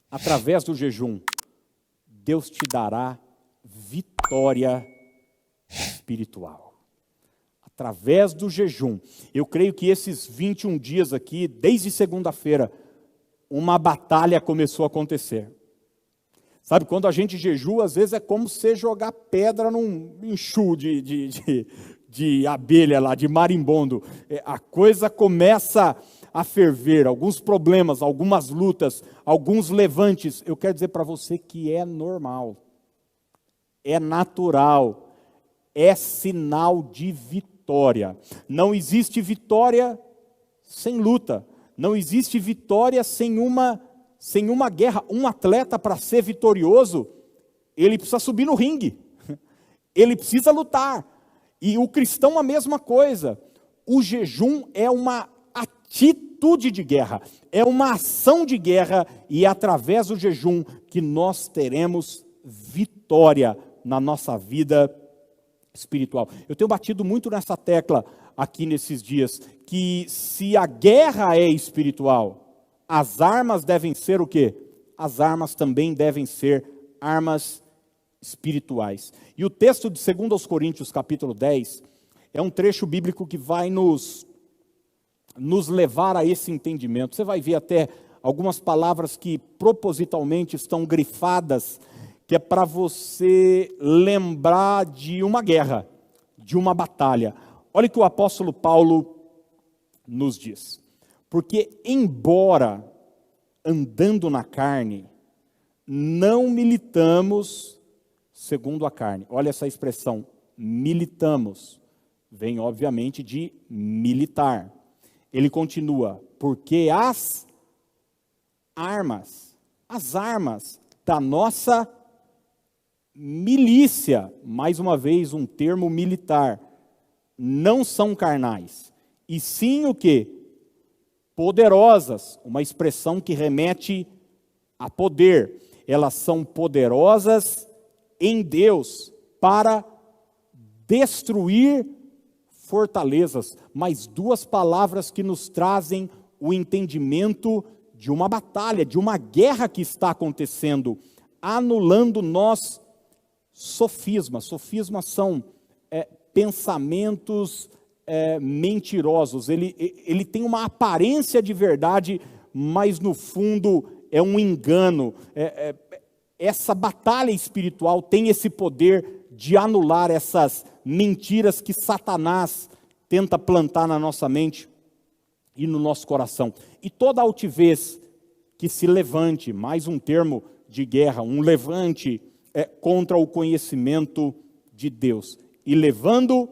através do jejum, Deus te dará vitória espiritual. Através do jejum. Eu creio que esses 21 dias aqui, desde segunda-feira, uma batalha começou a acontecer. Sabe, quando a gente jejua, às vezes é como você jogar pedra num enxu de abelha lá, de marimbondo. A coisa começa a ferver, alguns problemas, algumas lutas, alguns levantes. Eu quero dizer para você que é normal, é natural, é sinal de vitória. Não existe vitória sem luta, não existe vitória sem uma guerra. Um atleta, para ser vitorioso, ele precisa subir no ringue, ele precisa lutar. E o cristão a mesma coisa. O jejum é uma atitude de guerra, é uma ação de guerra, e é através do jejum que nós teremos vitória na nossa vida espiritual. Eu tenho batido muito nessa tecla aqui nesses dias, que se a guerra é espiritual, as armas devem ser o quê? As armas também devem ser armas espirituais. E o texto de 2 Coríntios capítulo 10, é um trecho bíblico que vai nos levar a esse entendimento. Você vai ver até algumas palavras que propositalmente estão grifadas, que é para você lembrar de uma guerra, de uma batalha. Olha o que o apóstolo Paulo nos diz. Porque embora andando na carne, não militamos segundo a carne. Olha essa expressão, militamos. Vem obviamente de militar. Ele continua, porque as armas da nossa milícia, mais uma vez um termo militar, não são carnais, e sim o quê? Poderosas, uma expressão que remete a poder. Elas são poderosas em Deus para destruir fortalezas. Mais duas palavras que nos trazem o entendimento de uma batalha, de uma guerra que está acontecendo, anulando nós sofismas. Sofismas são pensamentos mentirosos. Ele tem uma aparência de verdade, mas no fundo é um engano. Essa batalha espiritual tem esse poder de anular essas mentiras que Satanás tenta plantar na nossa mente e no nosso coração. E toda altivez que se levante, mais um termo de guerra, um levante contra o conhecimento de Deus. E levando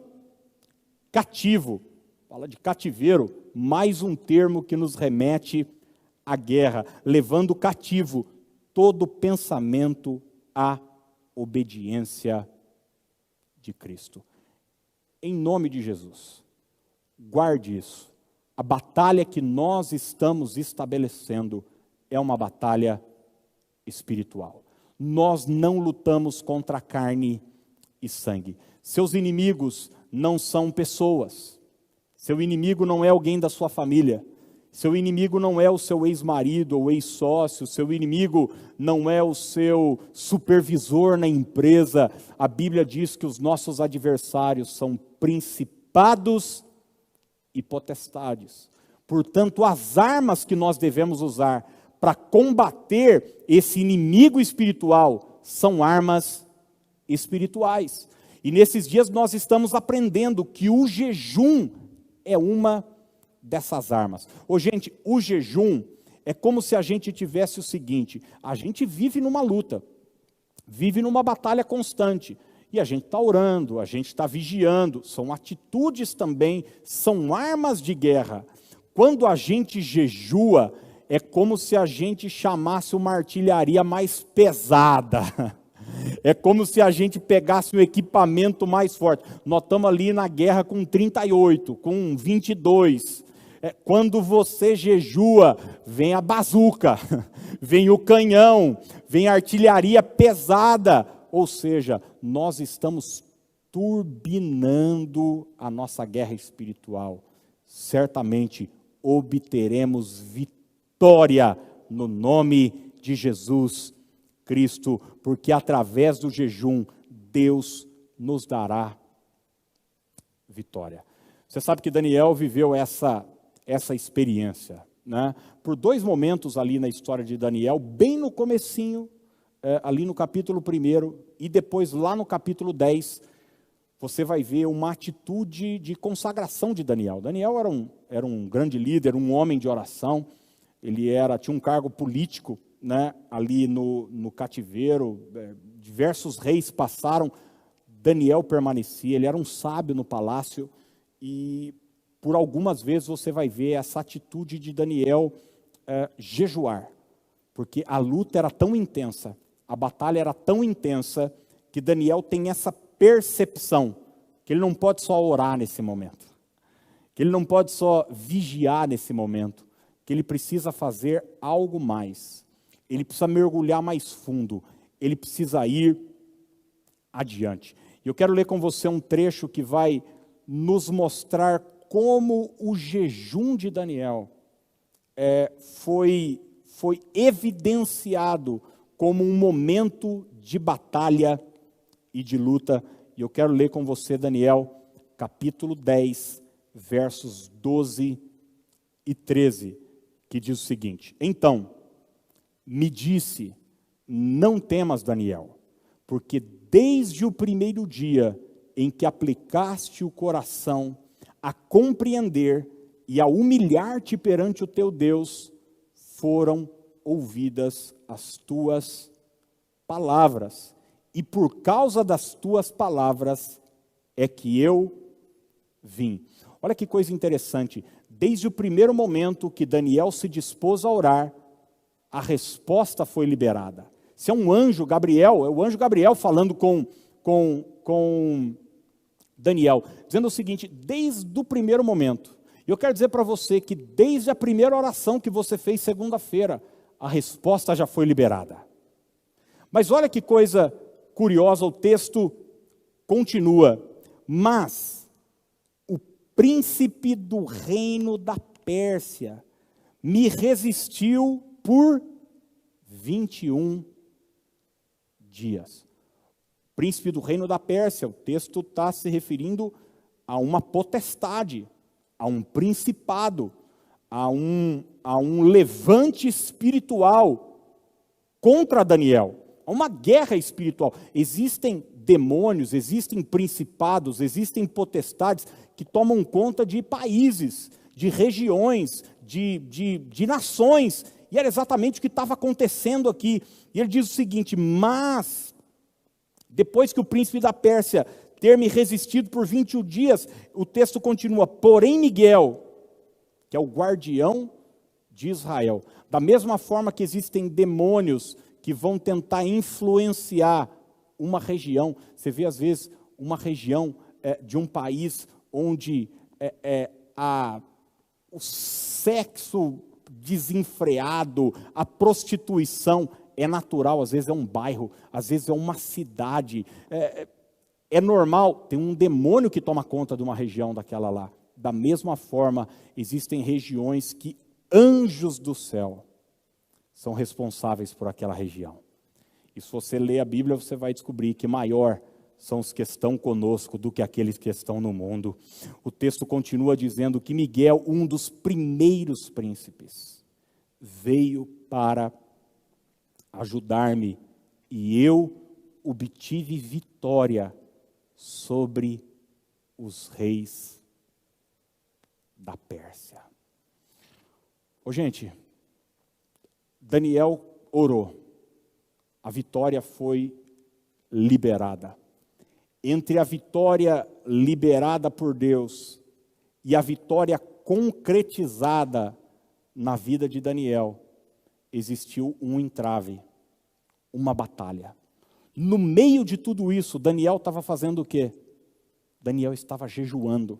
cativo, fala de cativeiro, mais um termo que nos remete à guerra, levando cativo todo pensamento à obediência de Cristo. Em nome de Jesus, guarde isso. A batalha que nós estamos estabelecendo é uma batalha espiritual. Nós não lutamos contra carne e sangue. Seus inimigos não são pessoas. Seu inimigo não é alguém da sua família. Seu inimigo não é o seu ex-marido ou ex-sócio. Seu inimigo não é o seu supervisor na empresa. A Bíblia diz que os nossos adversários são principados e potestades. Portanto, as armas que nós devemos usar para combater esse inimigo espiritual são armas espirituais. E nesses dias nós estamos aprendendo que o jejum é uma dessas armas. Gente, o jejum é como se a gente tivesse o seguinte: a gente vive numa luta, vive numa batalha constante, e a gente está orando, a gente está vigiando, são atitudes também, são armas de guerra. Quando a gente jejua, é como se a gente chamasse uma artilharia mais pesada. É como se a gente pegasse um equipamento mais forte. Nós estamos ali na guerra com 38, com 22. Quando você jejua, vem a bazuca, vem o canhão, vem a artilharia pesada. Ou seja, nós estamos turbinando a nossa guerra espiritual. Certamente obteremos vitória no nome de Jesus Cristo, porque através do jejum Deus nos dará vitória. Você sabe que Daniel viveu essa experiência, né? Por 2 momentos ali na história de Daniel, bem no comecinho, ali no capítulo 1, e depois lá no capítulo 10, você vai ver uma atitude de consagração de Daniel. Daniel era um grande líder, um homem de oração, ele tinha um cargo político, né, ali no cativeiro, diversos reis passaram, Daniel permanecia, ele era um sábio no palácio, e por algumas vezes você vai ver essa atitude de Daniel jejuar, porque a luta era tão intensa, a batalha era tão intensa, que Daniel tem essa percepção, que ele não pode só orar nesse momento, que ele não pode só vigiar nesse momento, que ele precisa fazer algo mais, ele precisa mergulhar mais fundo, ele precisa ir adiante. E eu quero ler com você um trecho que vai nos mostrar como o jejum de Daniel foi evidenciado como um momento de batalha e de luta. E eu quero ler com você Daniel, capítulo 10, versos 12 e 13, que diz o seguinte: Então, me disse, não temas, Daniel, porque desde o primeiro dia em que aplicaste o coração a compreender e a humilhar-te perante o teu Deus, foram ouvidas as tuas palavras, e por causa das tuas palavras é que eu vim. Olha que coisa interessante, desde o primeiro momento que Daniel se dispôs a orar, a resposta foi liberada. Se é um anjo, Gabriel, é o anjo Gabriel falando com Daniel, dizendo o seguinte: desde o primeiro momento, eu quero dizer para você que desde a primeira oração que você fez segunda-feira, a resposta já foi liberada. Mas olha que coisa curiosa, o texto continua: mas o príncipe do reino da Pérsia me resistiu por 21 dias. Príncipe do reino da Pérsia, o texto está se referindo a uma potestade, a um principado, a um levante espiritual contra Daniel, a uma guerra espiritual. Existem demônios, existem principados, existem potestades que tomam conta de países, de regiões, de nações, e era exatamente o que estava acontecendo aqui. E ele diz o seguinte: mas depois que o príncipe da Pérsia ter me resistido por 21 dias, o texto continua, porém Miguel, que é o guardião de Israel, da mesma forma que existem demônios que vão tentar influenciar uma região, você vê às vezes uma região de um país onde o sexo desenfreado, a prostituição é natural, às vezes é um bairro, às vezes é uma cidade, é normal, tem um demônio que toma conta de uma região daquela lá. Da mesma forma, existem regiões que anjos do céu são responsáveis por aquela região. E se você ler a Bíblia, você vai descobrir que maior são os que estão conosco do que aqueles que estão no mundo. O texto continua dizendo que Miguel, um dos primeiros príncipes, veio para ajudar-me, e eu obtive vitória sobre os reis da Pérsia. Gente, Daniel orou, a vitória foi liberada. Entre a vitória liberada por Deus e a vitória concretizada na vida de Daniel, existiu um entrave, uma batalha. No meio de tudo isso, Daniel estava fazendo o quê? Daniel estava jejuando,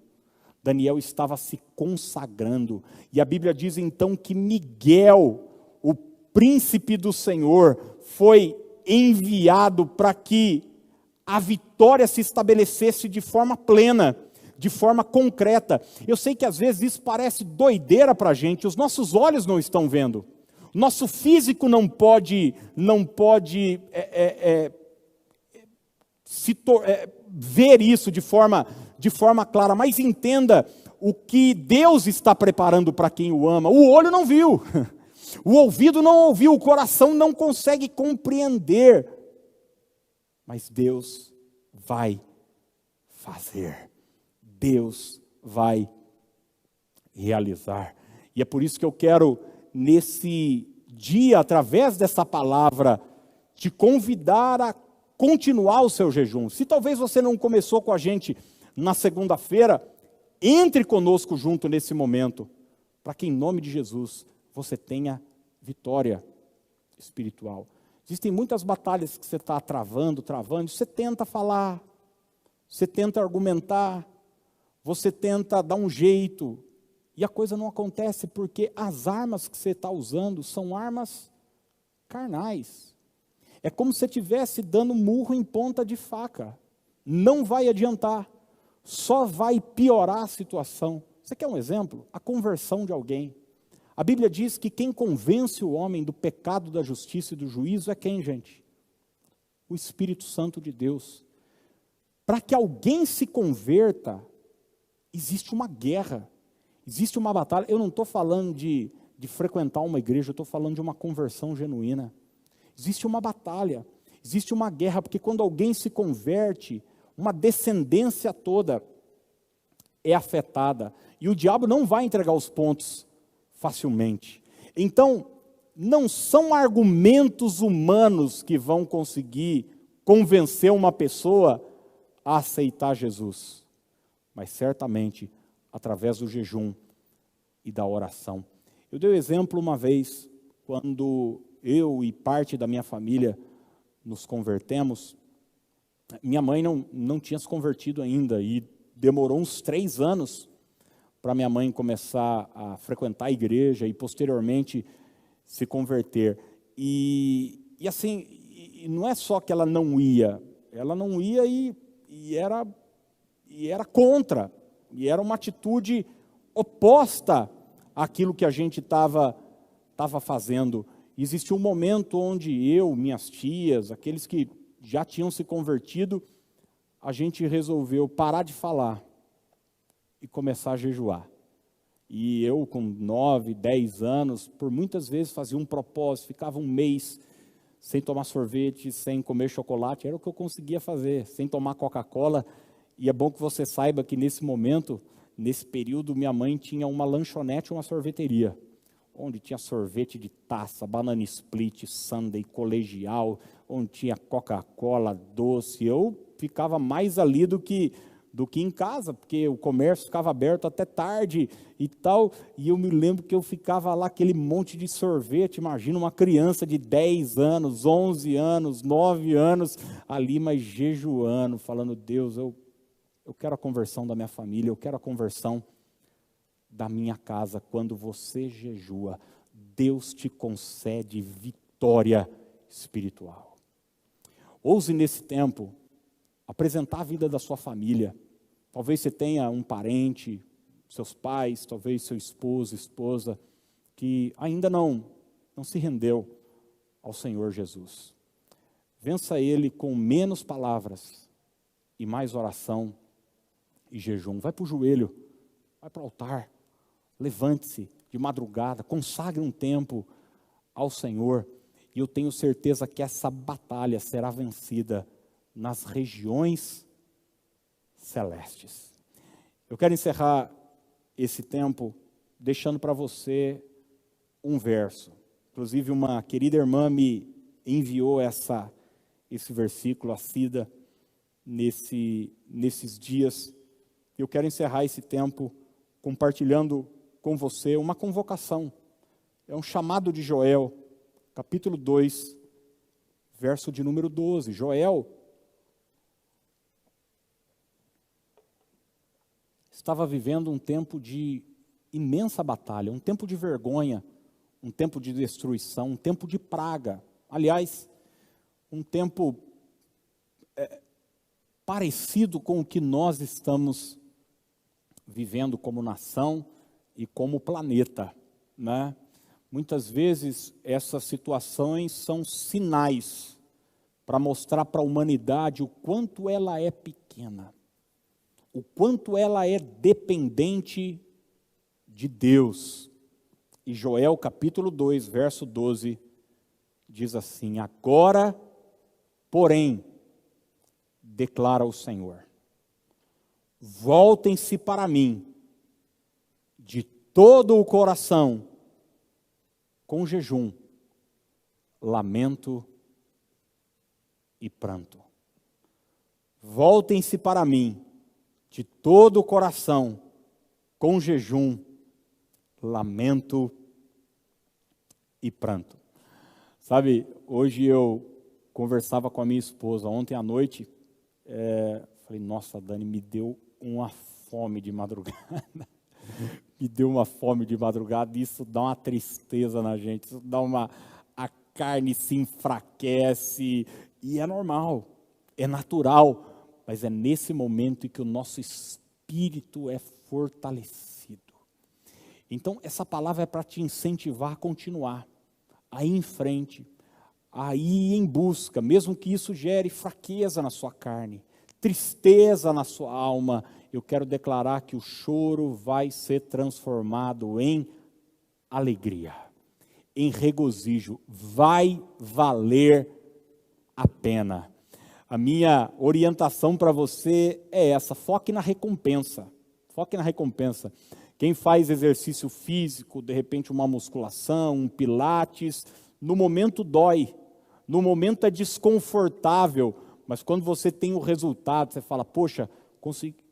Daniel estava se consagrando, e a Bíblia diz então que Miguel, o príncipe do Senhor, foi enviado para que a vitória se estabelecesse de forma plena, de forma concreta. Eu sei que às vezes isso parece doideira para a gente, os nossos olhos não estão vendo, Nosso físico não pode ver isso de forma clara, mas entenda o que Deus está preparando para quem o ama. O olho não viu, o ouvido não ouviu, o coração não consegue compreender, mas Deus vai fazer, Deus vai realizar. E é por isso que eu quero, nesse dia, através dessa palavra, te convidar a continuar o seu jejum. Se talvez você não começou com a gente na segunda-feira, entre conosco junto nesse momento, para que em nome de Jesus você tenha vitória espiritual. Existem muitas batalhas que você está travando, você tenta falar, você tenta argumentar, você tenta dar um jeito, e a coisa não acontece porque as armas que você está usando são armas carnais. É como se você estivesse dando murro em ponta de faca. Não vai adiantar, só vai piorar a situação. Você quer um exemplo? A conversão de alguém. A Bíblia diz que quem convence o homem do pecado, da justiça e do juízo é quem, gente? O Espírito Santo de Deus. Para que alguém se converta, existe uma guerra, existe uma batalha. Eu não estou falando de frequentar uma igreja, eu estou falando de uma conversão genuína. Existe uma batalha, existe uma guerra, porque quando alguém se converte, uma descendência toda é afetada. E o diabo não vai entregar os pontos facilmente. Então, não são argumentos humanos que vão conseguir convencer uma pessoa a aceitar Jesus, mas certamente através do jejum e da oração. Eu dei o exemplo uma vez, quando eu e parte da minha família nos convertemos. Minha mãe não tinha se convertido ainda, e demorou uns 3 anos para minha mãe começar a frequentar a igreja e posteriormente se converter. E assim, não é só que ela não ia e era contra, e era uma atitude oposta àquilo que a gente estava fazendo. Existiu um momento onde eu, minhas tias, aqueles que já tinham se convertido, a gente resolveu parar de falar e começar a jejuar. E eu, com 9, 10 anos, por muitas vezes fazia um propósito, ficava um mês sem tomar sorvete, sem comer chocolate, era o que eu conseguia fazer, sem tomar Coca-Cola. E é bom que você saiba que nesse momento, nesse período, minha mãe tinha uma lanchonete e uma sorveteria, onde tinha sorvete de taça, banana split, sundae, colegial, onde tinha Coca-Cola, doce. Eu ficava mais ali do que em casa, porque o comércio ficava aberto até tarde e tal, e eu me lembro que eu ficava lá, aquele monte de sorvete, imagina uma criança de 10 anos, 11 anos, 9 anos, ali, mas jejuando, falando, Deus, eu quero a conversão da minha família, eu quero a conversão da minha casa. Quando você jejua, Deus te concede vitória espiritual. Ouse nesse tempo apresentar a vida da sua família. Talvez você tenha um parente, seus pais, talvez seu esposo, esposa, que ainda não se rendeu ao Senhor Jesus. Vença ele com menos palavras e mais oração e jejum. Vai para o joelho, vai para o altar, levante-se de madrugada, consagre um tempo ao Senhor, e eu tenho certeza que essa batalha será vencida nas regiões celestes. Eu quero encerrar esse tempo deixando para você um verso. Inclusive, uma querida irmã me enviou esse versículo, a Cida, nesses dias. Eu quero encerrar esse tempo compartilhando com você uma convocação. É um chamado de Joel, capítulo 2, verso de número 12. Joel estava vivendo um tempo de imensa batalha, um tempo de vergonha, um tempo de destruição, um tempo de praga. Aliás, um tempo parecido com o que nós estamos vivendo como nação e como planeta, né? Muitas vezes essas situações são sinais para mostrar para a humanidade o quanto ela é pequena, o quanto ela é dependente de Deus. E Joel capítulo 2, verso 12, diz assim: agora, porém, declara o Senhor, voltem-se para mim, de todo o coração, com jejum, lamento e pranto. Voltem-se para mim, de todo o coração, com jejum, lamento e pranto. Sabe, hoje eu conversava com a minha esposa, ontem à noite, falei, nossa, Dani, me deu uma fome de madrugada. Me deu uma fome de madrugada, isso dá uma tristeza na gente, isso dá a carne se enfraquece, e é normal, é natural, mas é nesse momento em que o nosso espírito é fortalecido. Então, essa palavra é para te incentivar a continuar, a ir em frente, a ir em busca, mesmo que isso gere fraqueza na sua carne, tristeza na sua alma. Eu quero declarar que o choro vai ser transformado em alegria, em regozijo, vai valer a pena. A minha orientação para você é essa: foque na recompensa, foque na recompensa. Quem faz exercício físico, de repente uma musculação, um pilates, no momento dói, no momento é desconfortável, mas quando você tem o resultado, você fala, poxa,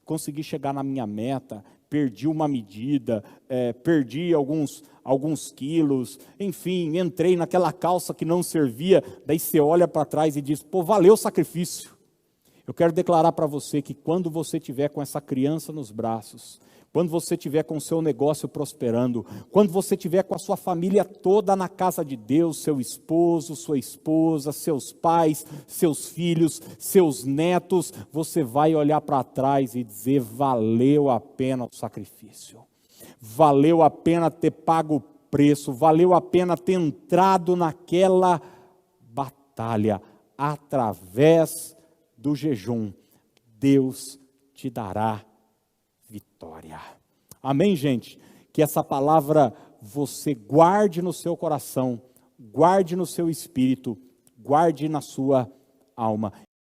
consegui chegar na minha meta, perdi uma medida, perdi alguns quilos, enfim, entrei naquela calça que não servia, daí você olha para trás e diz, pô, valeu o sacrifício. Eu quero declarar para você que quando você estiver com essa criança nos braços, quando você estiver com o seu negócio prosperando, quando você estiver com a sua família toda na casa de Deus, seu esposo, sua esposa, seus pais, seus filhos, seus netos, você vai olhar para trás e dizer, valeu a pena o sacrifício, valeu a pena ter pago o preço, valeu a pena ter entrado naquela batalha, através do jejum, Deus te dará vitória. Amém, gente? Que essa palavra você guarde no seu coração, guarde no seu espírito, guarde na sua alma.